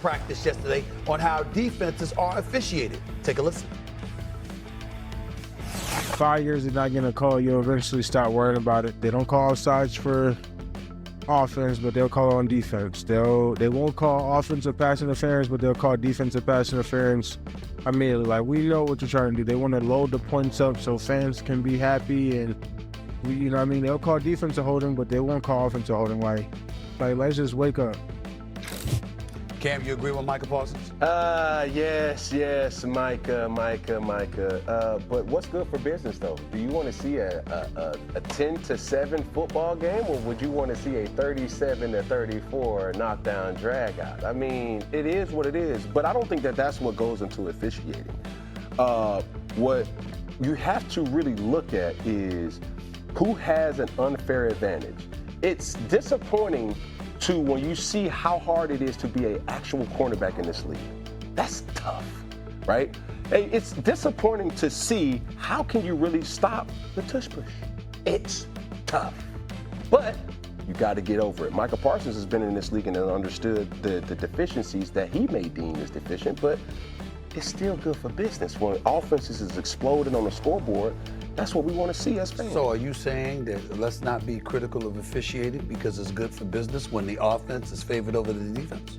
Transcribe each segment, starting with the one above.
practice yesterday on how defenses are officiated. Take a listen. 5 years they're not going to call, you'll eventually start worrying about it. They don't call offsides for offense, but they'll call on defense. They won't call offensive pass interference, but they'll call defensive pass interference immediately. Like, we know what you're trying to do. They want to load the points up so fans can be happy, and you know what I mean? They'll call defensive holding, but they won't call offensive holding. Like let's just wake up. Cam, you agree with Micah Parsons? Yes, Micah. But what's good for business, though? Do you want to see a 10-7 football game, or would you want to see a 37-34 knockdown drag out? I mean, it is what it is, but I don't think that's what goes into officiating. What you have to really look at is who has an unfair advantage. It's disappointing when you see how hard it is to be an actual cornerback in this league. That's tough, right? It's disappointing to see how can you really stop the tush push. It's tough, but you got to get over it. Micah Parsons has been in this league and understood the deficiencies that he may deem as deficient, but it's still good for business. When offenses is exploding on the scoreboard, that's what we want to see as fans. So are you saying that let's not be critical of officiating because it's good for business when the offense is favored over the defense?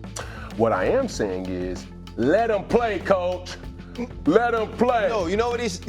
What I am saying is, let them play, coach. Let them play. No, you know what he's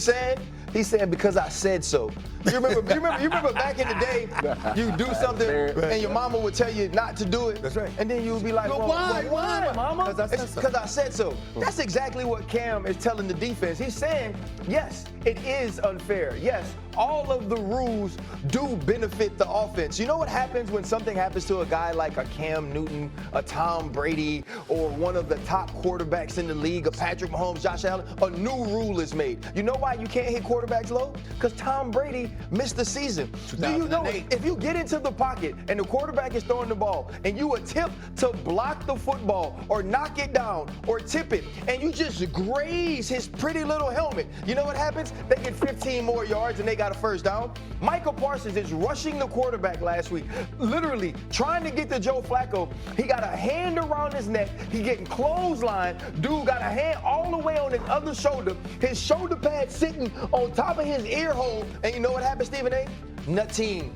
saying? He's saying because I said so. You remember back in the day, you do something and your mama would tell you not to do it. That's right. And then you would be like, well, why, mama? Because I said so. That's exactly what Cam is telling the defense. He's saying, yes, it is unfair. Yes, all of the rules do benefit the offense. You know what happens when something happens to a guy like a Cam Newton, a Tom Brady, or one of the top quarterbacks in the league, a Patrick Mahomes, Josh Allen? A new rule is made. You know why you can't hit quarterbacks low? Because Tom Brady missed the season. Do you know if you get into the pocket and the quarterback is throwing the ball and you attempt to block the football or knock it down or tip it and you just graze his pretty little helmet, you know what happens? They get 15 more yards and they got a first down. Micah Parsons is rushing the quarterback last week, literally trying to get to Joe Flacco. He got a hand around his neck. He getting clotheslined. Dude got a hand all the way on his other shoulder. His shoulder pad sitting on top of his ear hole. And you know what happened, Stephen A? Nothing.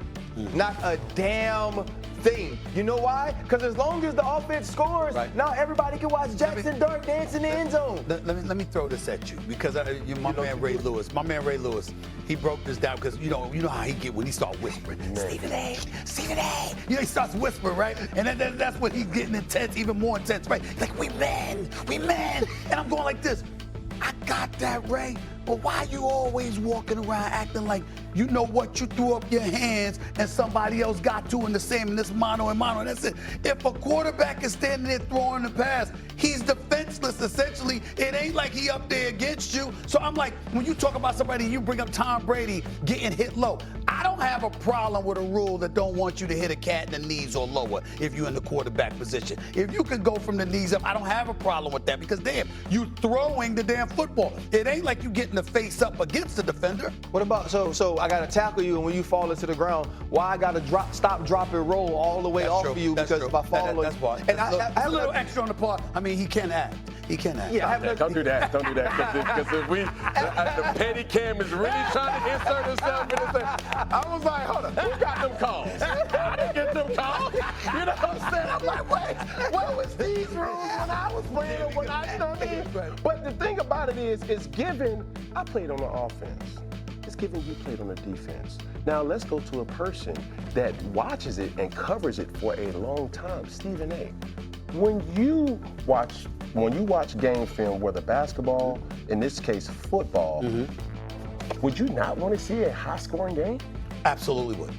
Not a damn thing. You know why? Because as long as the offense scores, now everybody can watch Jackson Dart dance in the end zone. Let me throw this at you because my man Ray Lewis, he broke this down because you know how he get when he start whispering, Stephen A. You know, he starts whispering, right? And that's when he's getting intense, even more intense, right? Like, we men. And I'm going like this. I got that, Ray. But why you always walking around acting like you know what you threw up your hands and somebody else got to in the same, in this mano and mano? That's it. If a quarterback is standing there throwing the pass, he's defenseless essentially. It ain't like he up there against you. So I'm like, when you talk about somebody, you bring up Tom Brady getting hit low. I don't have a problem with a rule that don't want you to hit a cat in the knees or lower if you're in the quarterback position. If you can go from the knees up, I don't have a problem with that because damn, you throwing the damn football. It ain't like you getting the face up against the defender. What about so I gotta tackle you, and when you fall into the ground, why I gotta stop, drop, and roll all the way off of you? Because if I fall, that's part. And I have a little extra on the part. I mean, he can act. Yeah, don't do that. Because if the petty Cam is really trying to insert himself in this thing. I was like, hold on, who got them calls? I didn't get them calls. You know what I'm saying? I'm like, wait, what was these rules when I was playing? You know what I mean? But the thing about it is given, I played on the offense. It's given you played on the defense. Now let's go to a person that watches it and covers it for a long time. Stephen A. When you watch game film, whether basketball, in this case football, would you not want to see a high-scoring game? Absolutely would.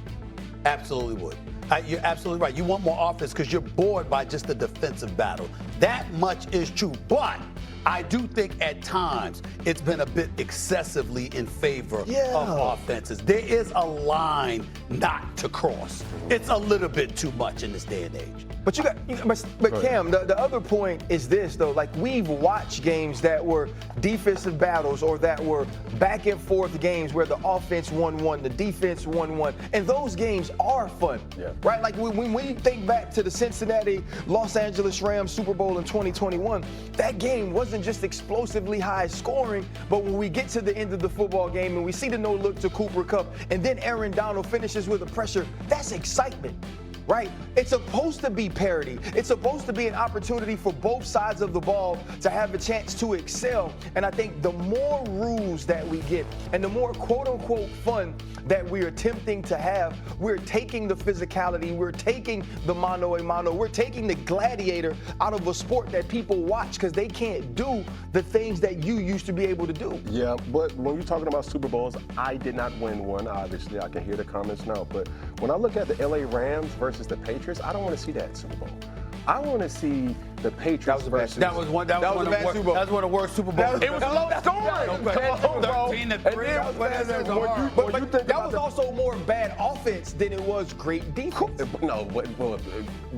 You're absolutely right. You want more offense because you're bored by just the defensive battle. That much is true. But I do think at times it's been a bit excessively in favor of offenses. There is a line not to cross. It's a little bit too much in this day and age. But Cam, the other point is this though, like we've watched games that were defensive battles or that were back and forth games where the offense won, the defense won, and those games are fun. Yeah. right? Like when you think back to the Cincinnati Los Angeles Rams Super Bowl in 2021, that game wasn't just explosively high scoring, but when we get to the end of the football game and we see the no look to Cooper Kupp and then Aaron Donald finishes with a pressure, that's excitement. Right? It's supposed to be parity. It's supposed to be an opportunity for both sides of the ball to have a chance to excel. And I think the more rules that we get and the more quote-unquote fun that we're attempting to have, we're taking the physicality, we're taking the mano-a-mano, we're taking the gladiator out of a sport that people watch because they can't do the things that you used to be able to do. Yeah, but when you're talking about Super Bowls, I did not win one, obviously. I can hear the comments now. But when I look at the LA Rams versus the Patriots, I don't want to see that Super Bowl. I want to see the Patriots versus. That was one of the worst Super Bowls. It was low scoring. Come on, 13-3. But that was also more bad offense than it was great defense. No,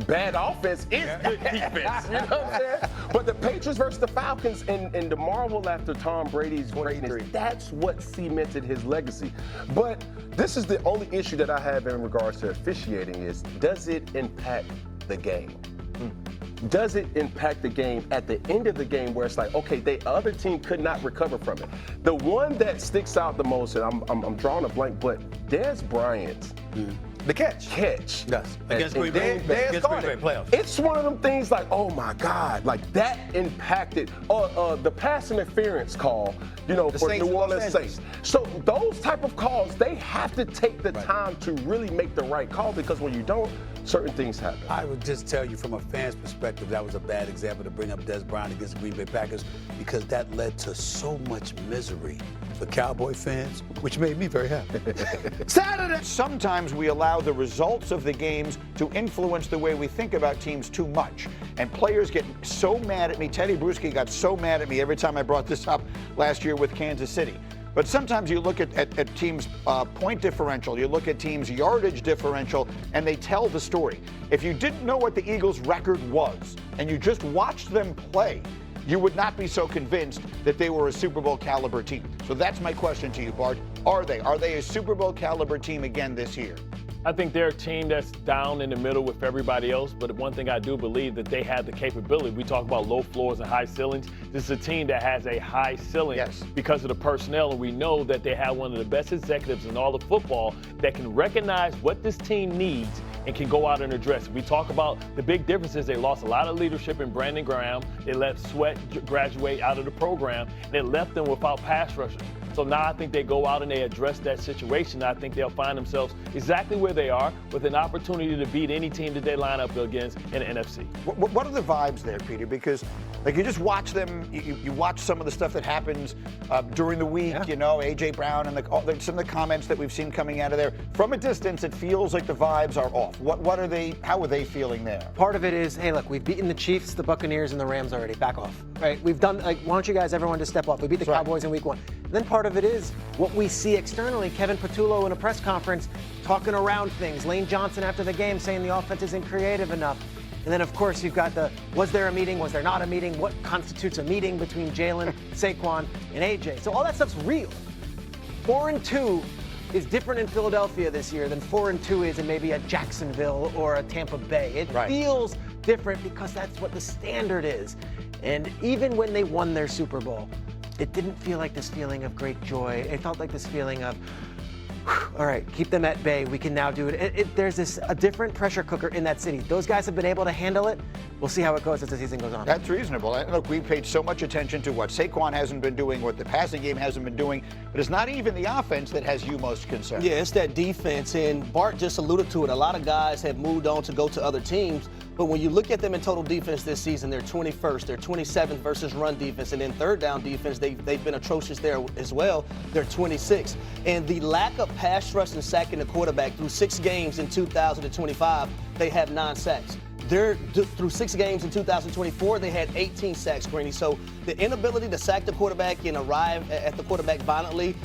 bad offense is good defense. You know what I'm saying? But the Patriots versus the Falcons and the marvel after Tom Brady's greatness, that's what cemented his legacy. But this is the only issue that I have in regards to officiating is, does it impact the game? Does it impact the game at the end of the game where it's like, okay, the other team could not recover from it? The one that sticks out the most, and I'm drawing a blank, but Dez Bryant. The catch. Yes. Against Green Bay playoffs. It's one of them things like, oh my God, like that impacted the pass interference call, for New Orleans Saints. So those type of calls, they have to take the time to really make the right call, because when you don't, certain things happen. I would just tell you from a fan's perspective, that was a bad example to bring up Dez Bryant against the Green Bay Packers, because that led to so much misery for Cowboy fans, which made me very happy. Saturday! Sometimes we allow the results of the games to influence the way we think about teams too much. And players get so mad at me. Teddy Bruschi got so mad at me every time I brought this up last year with Kansas City. But sometimes you look at teams' point differential, you look at teams' yardage differential, and they tell the story. If you didn't know what the Eagles' record was, and you just watched them play, you would not be so convinced that they were a Super Bowl caliber team. So that's my question to you, Bart. Are they a Super Bowl caliber team again this year? I think they're a team that's down in the middle with everybody else, but one thing I do believe that they have the capability. We talk about low floors and high ceilings. This is a team that has a high ceiling because of the personnel, and we know that they have one of the best executives in all of football that can recognize what this team needs and can go out and address it. We talk about the big differences. They lost a lot of leadership in Brandon Graham. They let Sweat graduate out of the program. They left them without pass rushers. So now I think they go out and they address that situation. I think they'll find themselves exactly where they are, with an opportunity to beat any team that they line up against in the NFC. What are the vibes there, Peter? Because like you just watch them, you watch some of the stuff that happens during the week, A.J. Brown and some of the comments that we've seen coming out of there. From a distance, it feels like the vibes are off. What are they? How are they feeling there? Part of it is, hey, look, we've beaten the Chiefs, the Buccaneers, and the Rams already. Back off, right? We've done, why don't you guys, everyone, just step off? We beat the Cowboys in week 1. And then part of it is what we see externally. Kevin Patullo in a press conference talking around things. Lane Johnson after the game saying the offense isn't creative enough. And then, of course, you've got was there a meeting? Was there not a meeting? What constitutes a meeting between Jalen, Saquon, and AJ? So all that stuff's real. 4-2 is different in Philadelphia this year than 4-2 is in maybe a Jacksonville or a Tampa Bay. It feels different because that's what the standard is. And even when they won their Super Bowl, it didn't feel like this feeling of great joy. It felt like this feeling of, all right, keep them at bay. We can now do it. There's a different pressure cooker in that city. Those guys have been able to handle it. We'll see how it goes as the season goes on. That's reasonable. Look, we paid so much attention to what Saquon hasn't been doing, what the passing game hasn't been doing, but it's not even the offense that has you most concerned. Yeah, it's that defense, and Bart just alluded to it. A lot of guys have moved on to go to other teams, but when you look at them in total defense this season, they're 21st, they're 27th versus run defense, and in third down defense, they've been atrocious there as well. They're 26th. And the lack of pass rush and sacking the quarterback through 6 games in 2025, they have 9 sacks. Through 6 games in 2024, they had 18 sacks, Greeny. So the inability to sack the quarterback and arrive at the quarterback violently,